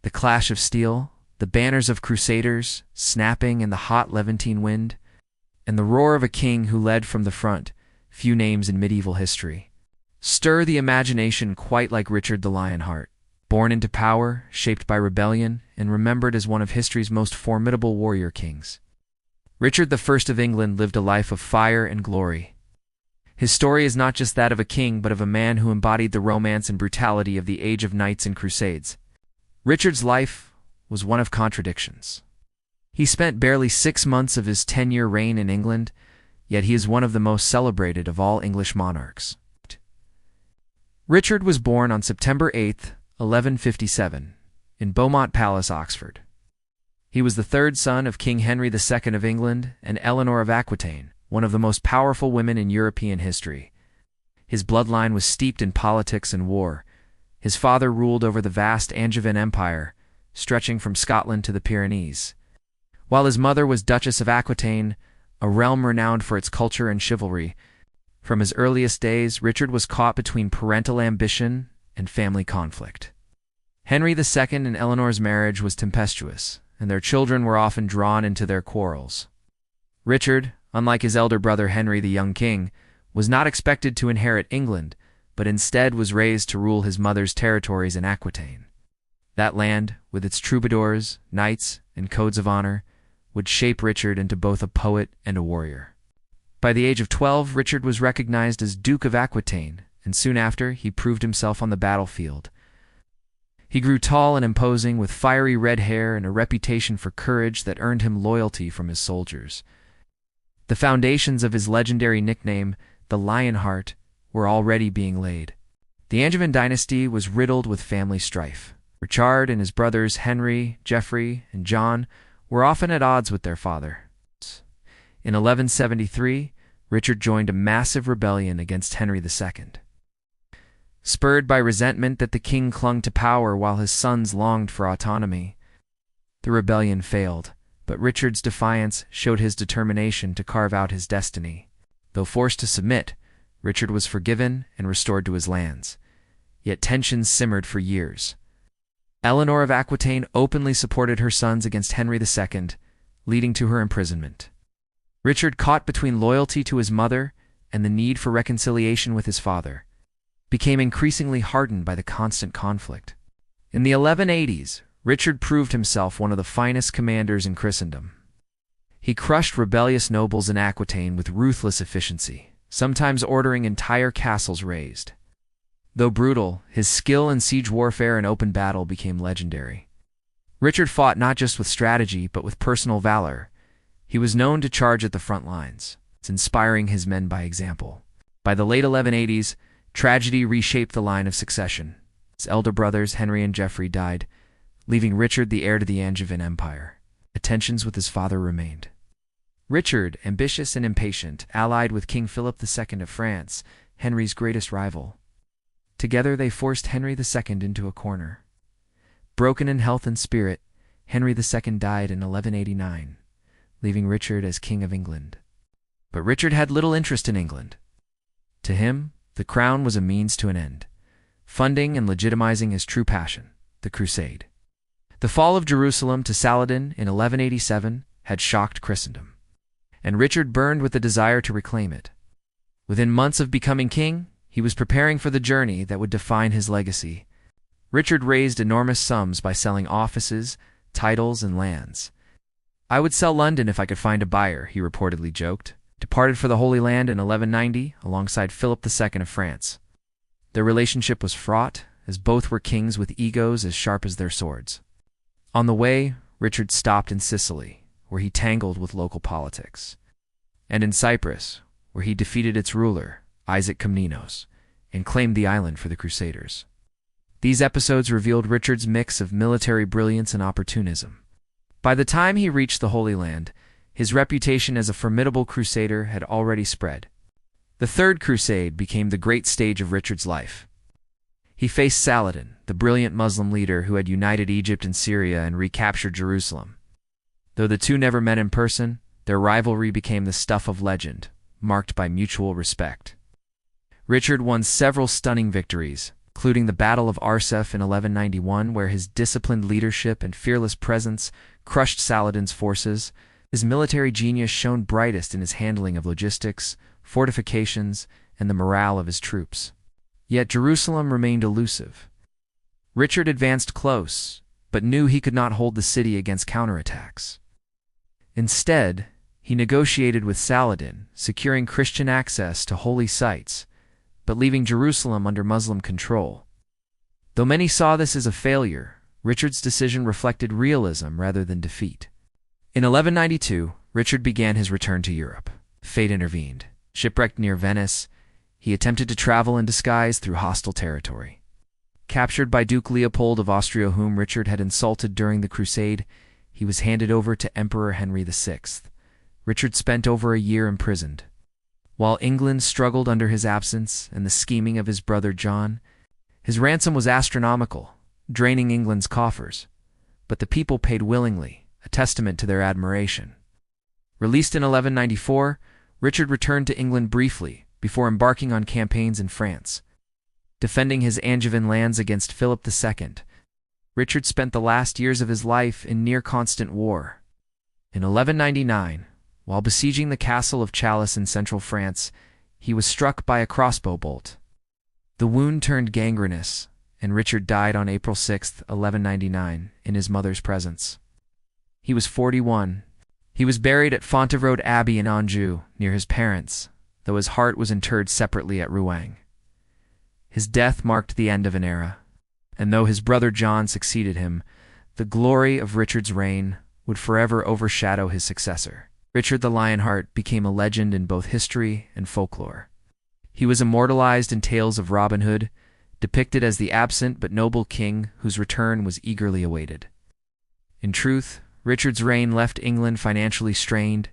The clash of steel, the banners of crusaders snapping in the hot Levantine wind, and the roar of a king who led from the front, few names in medieval history, stir the imagination quite like Richard the Lionheart. Born into power, shaped by rebellion, and remembered as one of history's most formidable warrior kings, Richard the First of England lived a life of fire and glory. His story is not just that of a king, but of a man who embodied the romance and brutality of the age of knights and crusades. Richard's life was one of contradictions. He spent barely 6 months of his 10-year reign in England, yet he is one of the most celebrated of all English monarchs. Richard was born on September 8, 1157, in Beaumont Palace, Oxford. He was the third son of King Henry II of England and Eleanor of Aquitaine, one of the most powerful women in European history. His bloodline was steeped in politics and war. His father ruled over the vast Angevin Empire, stretching from Scotland to the Pyrenees, while his mother was Duchess of Aquitaine, a realm renowned for its culture and chivalry. From his earliest days, Richard was caught between parental ambition and family conflict. Henry II and Eleanor's marriage was tempestuous, and their children were often drawn into their quarrels. Richard, unlike his elder brother Henry the young king, was not expected to inherit England, but instead was raised to rule his mother's territories in Aquitaine. That land, with its troubadours, knights, and codes of honor, would shape Richard into both a poet and a warrior. By the age of 12, Richard was recognized as Duke of Aquitaine, and soon after, he proved himself on the battlefield. He grew tall and imposing, with fiery red hair and a reputation for courage that earned him loyalty from his soldiers. The foundations of his legendary nickname, the Lionheart, were already being laid. The Angevin dynasty was riddled with family strife. Richard and his brothers Henry, Geoffrey, and John were often at odds with their father. In 1173, Richard joined a massive rebellion against Henry II. Spurred by resentment that the king clung to power while his sons longed for autonomy, the rebellion failed, but Richard's defiance showed his determination to carve out his destiny. Though forced to submit, Richard was forgiven and restored to his lands. Yet tensions simmered for years. Eleanor of Aquitaine openly supported her sons against Henry II, leading to her imprisonment. Richard, caught between loyalty to his mother and the need for reconciliation with his father, became increasingly hardened by the constant conflict. In the 1180s, Richard proved himself one of the finest commanders in Christendom. He crushed rebellious nobles in Aquitaine with ruthless efficiency, sometimes ordering entire castles razed. Though brutal, his skill in siege warfare and open battle became legendary. Richard fought not just with strategy, but with personal valor. He was known to charge at the front lines, inspiring his men by example. By the late 1180s, tragedy reshaped the line of succession. His elder brothers, Henry and Geoffrey, died, leaving Richard the heir to the Angevin Empire. Tensions with his father remained. Richard, ambitious and impatient, allied with King Philip II of France, Henry's greatest rival. Together they forced Henry II into a corner. Broken in health and spirit, Henry II died in 1189, leaving Richard as King of England. But Richard had little interest in England. To him, the crown was a means to an end, funding and legitimizing his true passion, the Crusade. The fall of Jerusalem to Saladin in 1187 had shocked Christendom, and Richard burned with the desire to reclaim it. Within months of becoming king, he was preparing for the journey that would define his legacy. Richard raised enormous sums by selling offices, titles, and lands. "I would sell London if I could find a buyer," he reportedly joked. Departed for the Holy Land in 1190 alongside Philip II of France. Their relationship was fraught, as both were kings with egos as sharp as their swords. On the way, Richard stopped in Sicily, where he tangled with local politics, and in Cyprus, where he defeated its ruler, Isaac Komnenos, and claimed the island for the Crusaders. These episodes revealed Richard's mix of military brilliance and opportunism. By the time he reached the Holy Land, his reputation as a formidable crusader had already spread. The Third Crusade became the great stage of Richard's life. He faced Saladin, the brilliant Muslim leader who had united Egypt and Syria and recaptured Jerusalem. Though the two never met in person, their rivalry became the stuff of legend, marked by mutual respect. Richard won several stunning victories, including the Battle of Arsuf in 1191, where his disciplined leadership and fearless presence crushed Saladin's forces. His military genius shone brightest in his handling of logistics, fortifications, and the morale of his troops. Yet Jerusalem remained elusive. Richard advanced close, but knew he could not hold the city against counterattacks. Instead, he negotiated with Saladin, securing Christian access to holy sites, but leaving Jerusalem under Muslim control. Though many saw this as a failure, Richard's decision reflected realism rather than defeat. In 1192, Richard began his return to Europe. Fate intervened. Shipwrecked near Venice, he attempted to travel in disguise through hostile territory. Captured by Duke Leopold of Austria, whom Richard had insulted during the Crusade, he was handed over to Emperor Henry VI. Richard spent over a year imprisoned. While England struggled under his absence and the scheming of his brother John, his ransom was astronomical, draining England's coffers. But the people paid willingly, a testament to their admiration. Released in 1194, Richard returned to England briefly before embarking on campaigns in France. Defending his Angevin lands against Philip II, Richard spent the last years of his life in near-constant war. In 1199, while besieging the castle of Chalice in central France, he was struck by a crossbow bolt. The wound turned gangrenous, and Richard died on April 6, 1199, in his mother's presence. He was 41. He was buried at Fontevraud Abbey in Anjou, near his parents, though his heart was interred separately at Rouen. His death marked the end of an era, and though his brother John succeeded him, the glory of Richard's reign would forever overshadow his successor. Richard the Lionheart became a legend in both history and folklore. He was immortalized in tales of Robin Hood, depicted as the absent but noble king whose return was eagerly awaited. In truth, Richard's reign left England financially strained,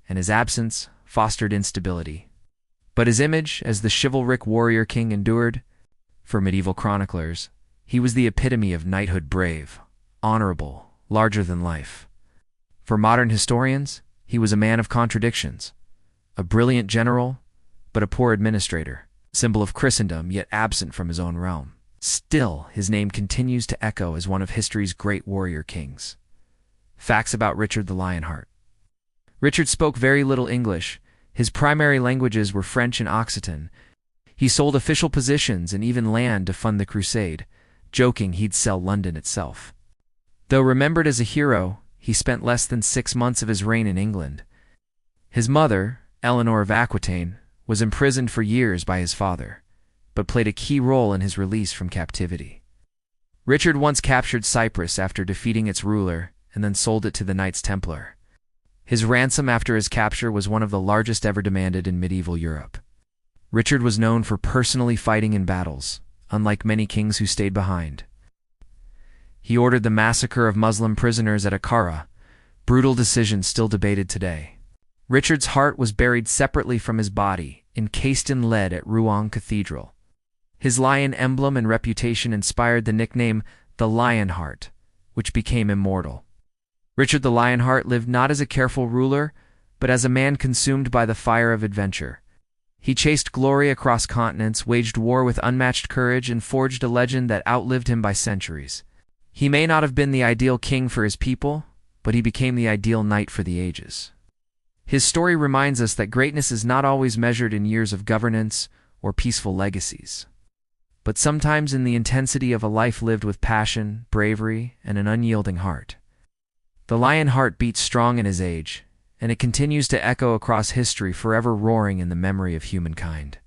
and his absence fostered instability. But his image as the chivalric warrior king endured. For medieval chroniclers, he was the epitome of knighthood, brave, honorable, larger than life. For modern historians, he was a man of contradictions, a brilliant general, but a poor administrator, symbol of Christendom yet absent from his own realm. Still, his name continues to echo as one of history's great warrior kings. Facts about Richard the Lionheart. Richard spoke very little English. His primary languages were French and Aquitaine. He sold official positions and even land to fund the crusade, joking he'd sell London itself. Though remembered as a hero, he spent less than 6 months of his reign in England. His mother, Eleanor of Aquitaine, was imprisoned for years by his father, but played a key role in his release from captivity. Richard once captured Cyprus after defeating its ruler and then sold it to the Knights Templar. His ransom after his capture was one of the largest ever demanded in medieval Europe. Richard was known for personally fighting in battles, unlike many kings who stayed behind. He ordered the massacre of Muslim prisoners at Akara, brutal decision still debated today. Richard's heart was buried separately from his body, encased in lead at Rouen Cathedral. His lion emblem and reputation inspired the nickname the Lionheart, which became immortal. Richard the Lionheart lived not as a careful ruler, but as a man consumed by the fire of adventure. He chased glory across continents, waged war with unmatched courage, and forged a legend that outlived him by centuries. He may not have been the ideal king for his people, but he became the ideal knight for the ages. His story reminds us that greatness is not always measured in years of governance or peaceful legacies, but sometimes in the intensity of a life lived with passion, bravery, and an unyielding heart. The Lionheart beat strong in his age, and it continues to echo across history, forever roaring in the memory of humankind.